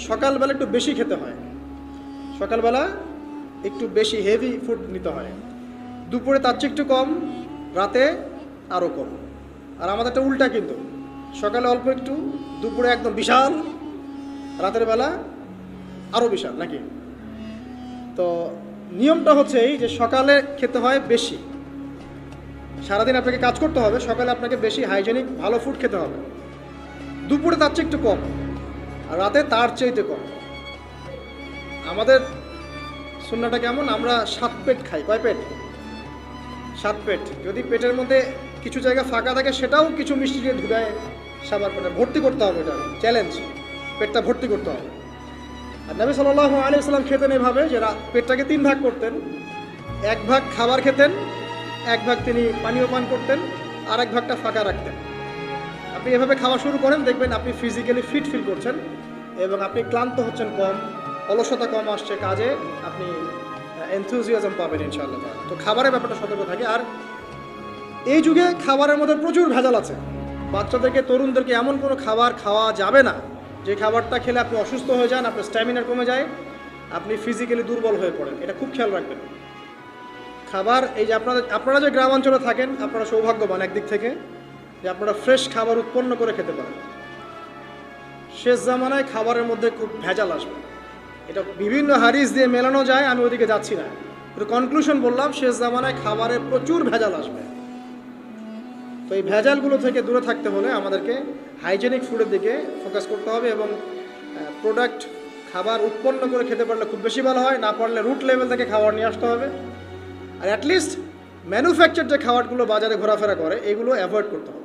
সকালবেলা একটু বেশি খেতে হয়, সকালবেলা একটু বেশি হেভি ফুড নিতে হয়, দুপুরে তার চেয়ে একটু কম, রাতে আরও কম। আর আমাদেরটা উল্টা, কিন্তু সকালে অল্প একটু, দুপুরে একদম বিশাল, রাতের বেলা আরও বিশাল, নাকি? তো নিয়মটা হচ্ছে এই যে সকালে খেতে হয় বেশি, সারাদিন আপনাকে কাজ করতে হবে, সকালে আপনাকে বেশি হাইজেনিক ভালো ফুড খেতে হবে, দুপুরে তার চেয়ে একটু কম, আর রাতে তার চেয়েতে কম। আমাদের সুন্নাহটা কেমন? আমরা 7 পেট খাই। কয় পেট? 7 পেট। যদি পেটের মধ্যে কিছু জায়গা ফাঁকা থাকে সেটাও কিছু মিষ্টি দিয়ে ঢুকায় সাবার পেটে ভর্তি করতে হবে, এটা চ্যালেঞ্জ, পেটটা ভর্তি করতে হবে। আর নবী সাল্লাল্লাহু আলাইহি ওয়াসাল্লাম খেতেন এভাবে যে পেটটাকে 3 ভাগ করতেন, 1 ভাগ খাবার খেতেন, 1 ভাগ তিনি পানীয় পান করতেন, আর 1 ভাগটা ফাঁকা রাখতেন। আপনি এভাবে খাওয়া শুরু করেন, দেখবেন আপনি ফিজিক্যালি ফিট ফিল করছেন এবং আপনি ক্লান্ত হচ্ছেন কম, অলসতা কম আসছে কাজে, আপনি এনথুজিয়াজম পাবেন ইনশাআল্লাহ। তো খাবারের ব্যাপারটা সতর্ক থাকে। আর এই যুগে খাবারের মধ্যে প্রচুর ভেজাল আছে। বাচ্চাদেরকে, তরুণদেরকে এমন কোনো খাবার খাওয়া যাবে না যে খাবারটা খেলে আপনি অসুস্থ হয়ে যান, আপনার স্ট্যামিনা কমে যায়, আপনি ফিজিক্যালি দুর্বল হয়ে পড়েন। এটা খুব খেয়াল রাখবেন। খাবার, এই যে আপনারা যে গ্রামাঞ্চলে থাকেন, আপনারা সৌভাগ্যবান একদিক থেকে যে আপনারা ফ্রেশ খাবার উৎপন্ন করে খেতে পারেন। শেষ জামানায় খাবারের মধ্যে খুব ভেজাল আসবে, এটা বিভিন্ন হাদিস দিয়ে মেলানো যায়, আমি ওদিকে যাচ্ছি না, একটু কনক্লুশন বললাম, শেষ জামানায় খাবারে প্রচুর ভেজাল আসবে। তো এই ভেজালগুলো থেকে দূরে থাকতে হলে আমাদেরকে হাইজেনিক ফুডের দিকে ফোকাস করতে হবে এবং প্রোডাক্ট খাবার উৎপন্ন করে খেতে পারলে খুব বেশি ভালো হয়, না পারলে রুট লেভেল থেকে খাবার নিয়ে আসতে হবে। আর অ্যাটলিস্ট ম্যানুফ্যাকচার যে খাবারগুলো বাজারে ঘোরাফেরা করে এগুলো অ্যাভয়েড করতে হবে।